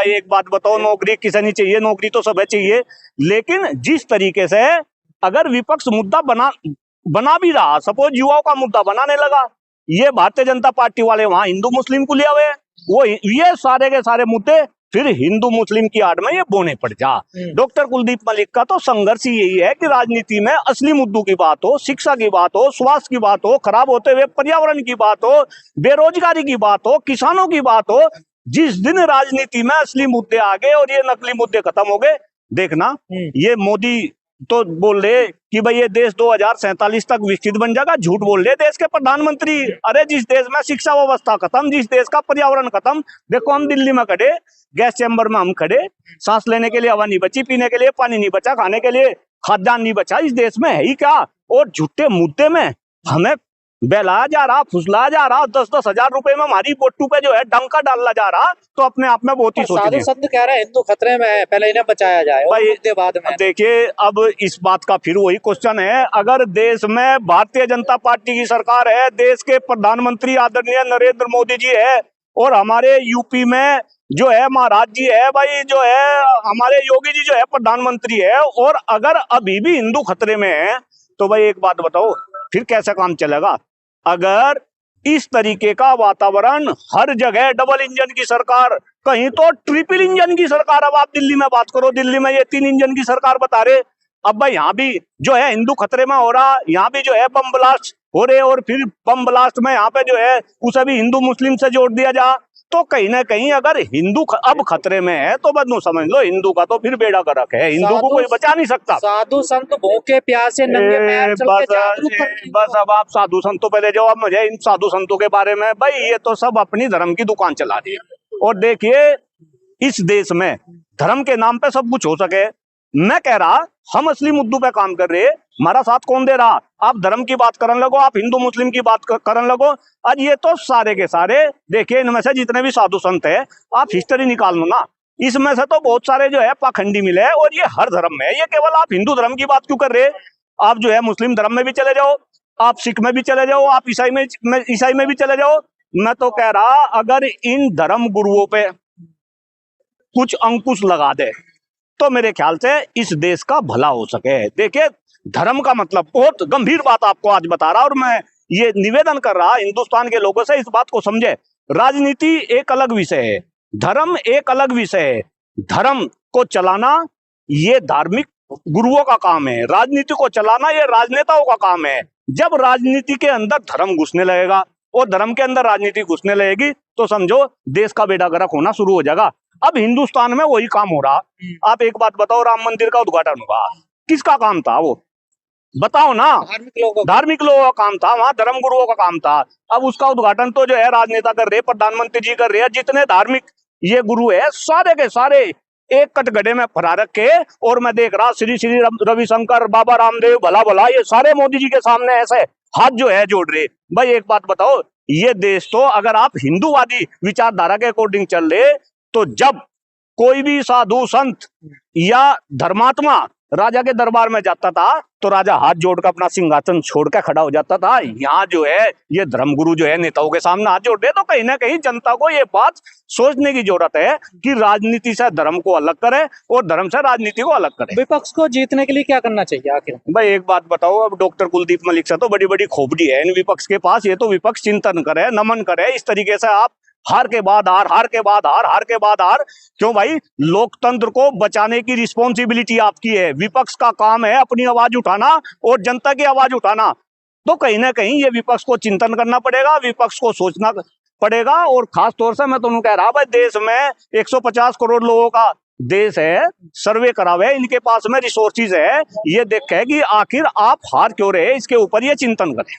भाई एक बात बताओ, नौकरी किसे नहीं चाहिए, नौकरी तो सब चाहिए। लेकिन जिस तरीके से अगर विपक्ष मुद्दा बना भी रहा, सपोज युवाओं का मुद्दा बनाने लगा, ये भारतीय जनता पार्टी वाले वहां हिंदू मुस्लिम को ले आवे, वो ये सारे के सारे मुद्दे फिर हिंदू मुस्लिम की आड़ में ये बोने पड़ जा। डॉक्टर कुलदीप मलिक का तो संघर्ष यही है कि राजनीति में असली मुद्दों की बात हो, शिक्षा की बात हो, स्वास्थ्य की बात हो, खराब होते हुए पर्यावरण की बात हो, बेरोजगारी की बात हो, किसानों की बात हो। जिस दिन राजनीति में असली मुद्दे आ गए और ये नकली मुद्दे खत्म हो गए, देखना ये मोदी तो बोल रहे कि भाई ये देश 2047 तक विकसित बन जाएगा, झूठ बोल रहे देश के प्रधानमंत्री। अरे जिस देश में शिक्षा व्यवस्था खत्म, जिस देश का पर्यावरण खत्म, देखो हम दिल्ली में खड़े, गैस चैम्बर में हम खड़े, सांस लेने के लिए हवा नहीं बची, पीने के लिए पानी नहीं बचा, खाने के लिए खाद्यान्न नहीं बचा, इस देश में है ही क्या। और झूठे मुद्दे में हमें बहलाया जा रहा, फुसलाया जा रहा, 10-10 हजार रुपए में हमारी पोट्टू पे जो है डंका डालना जा रहा, तो अपने आप में बहुत ही साधु संत कह रहे हैं हिंदू खतरे में है, पहले इन्हें बचाया जाए भाई। मुद्दे बाद में। देखिए अब इस बात का फिर वही क्वेश्चन है, अगर देश में भारतीय जनता पार्टी की सरकार है, देश के प्रधानमंत्री आदरणीय नरेंद्र मोदी जी है, और हमारे यूपी में जो है महाराज जी है, भाई जो है हमारे योगी जी जो है प्रधानमंत्री है, और अगर अभी भी हिंदू खतरे में है, तो भाई एक बात बताओ फिर कैसे काम चलेगा। अगर इस तरीके का वातावरण हर जगह, डबल इंजन की सरकार, कहीं तो ट्रिपल इंजन की सरकार, अब आप दिल्ली में बात करो, दिल्ली में ये 3 इंजन की सरकार बता रहे, अब भाई यहाँ भी जो है हिंदू खतरे में हो रहा, यहाँ भी जो है बम ब्लास्ट हो रहे, और फिर बम ब्लास्ट में यहाँ पे जो है उसे भी हिंदू मुस्लिम से जोड़ दिया जा, तो कहीं ना कहीं अगर हिंदू अब खतरे में है तो बदनू समझ लो हिंदू का तो फिर बेड़ा गर्क है, हिंदू को कोई बचा नहीं सकता। साधु संत भूखे प्यासे नंगे पैर चल के जागरूक बस अब आप साधु संतों पे ले जाओ, अब मुझे इन साधु संतों के बारे में, भाई ये तो सब अपनी धर्म की दुकान चला रही है। और देखिए इस देश में धर्म के नाम पे सब कुछ हो सके, मैं कह रहा हम असली मुद्दों पे काम कर रहे, हमारा साथ कौन दे रहा। आप धर्म की बात करने लगो, आप हिंदू मुस्लिम की बात करने लगो, आज ये तो सारे के सारे देखिए इनमें से जितने भी साधु संत है, आप हिस्ट्री निकाल लो ना, इसमें से तो बहुत सारे जो है पाखंडी मिले हैं, और ये हर धर्म में, ये केवल आप हिंदू धर्म की बात क्यों कर रहे। आप जो है मुस्लिम धर्म में भी चले जाओ, आप सिख में भी चले जाओ, आप ईसाई में भी चले जाओ। मैं तो कह रहा अगर इन धर्म गुरुओं पे कुछ अंकुश लगा दे तो मेरे ख्याल से इस देश का भला हो सके। देखिए धर्म का मतलब, बहुत गंभीर बात आपको आज बता रहा, और मैं ये निवेदन कर रहा हिंदुस्तान के लोगों से, इस बात को समझे, राजनीति एक अलग विषय है, धर्म एक अलग विषय है। धर्म को चलाना ये धार्मिक गुरुओं का काम है, राजनीति को चलाना ये राजनेताओं का काम है। जब राजनीति के अंदर धर्म घुसने लगेगा और धर्म के अंदर राजनीति घुसने लगेगी तो समझो देश का बेड़ा गर्क होना शुरू हो जाएगा। अब हिंदुस्तान में वही काम हो रहा। आप एक बात बताओ, राम मंदिर का उद्घाटन हुआ, किसका काम था वो बताओ ना, धार्मिक लोगों का काम था, वहां धर्म गुरुओं का काम था। अब उसका उद्घाटन तो जो है राजनेता कर रहे, प्रधानमंत्री जी कर रहे हैं, जितने धार्मिक ये गुरु है सारे के सारे एक कटगढ़े में फरा रखे, और मैं देख रहा श्री श्री रविशंकर, बाबा रामदेव, भला भला, ये सारे मोदी जी के सामने ऐसे हाथ जो है जोड़ रहे। भाई एक बात बताओ, ये देश तो अगर आप हिंदूवादी विचारधारा के अकॉर्डिंग चल रहे, तो जब कोई भी साधु संत या धर्मात्मा राजा के दरबार में जाता था तो राजा हाथ जोड़कर अपना सिंहासन छोड़कर खड़ा हो जाता था। यहाँ जो है ये धर्मगुरु जो है नेताओं के सामने हाथ जोड़ रहे, तो कहीं ना कहीं जनता को ये बात सोचने की जरूरत है कि राजनीति से धर्म को अलग करे और धर्म से राजनीति को अलग करे। विपक्ष को जीतने के लिए क्या करना चाहिए आखिर? भाई एक बात बताओ, अब डॉक्टर कुलदीप मलिक से तो बड़ी बड़ी खोपड़ी है इन विपक्ष के पास, ये तो विपक्ष चिंतन करे, नमन करे। इस तरीके से आप हार के बाद हार, हार के बाद हार, हार के बाद हार, क्यों भाई? लोकतंत्र को बचाने की रिस्पॉन्सिबिलिटी आपकी है, विपक्ष का काम है अपनी आवाज उठाना और जनता की आवाज उठाना। तो कहीं ना कहीं ये विपक्ष को चिंतन करना पड़ेगा, विपक्ष को सोचना पड़ेगा। और खास तौर से मैं तुमको कह रहा भाई, देश में 150 करोड़ लोगों का देश है, सर्वे करावे, इनके पास में रिसोर्सेज है, ये देखे कि आखिर आप हार क्यों रहे, इसके ऊपर ये चिंतन करें।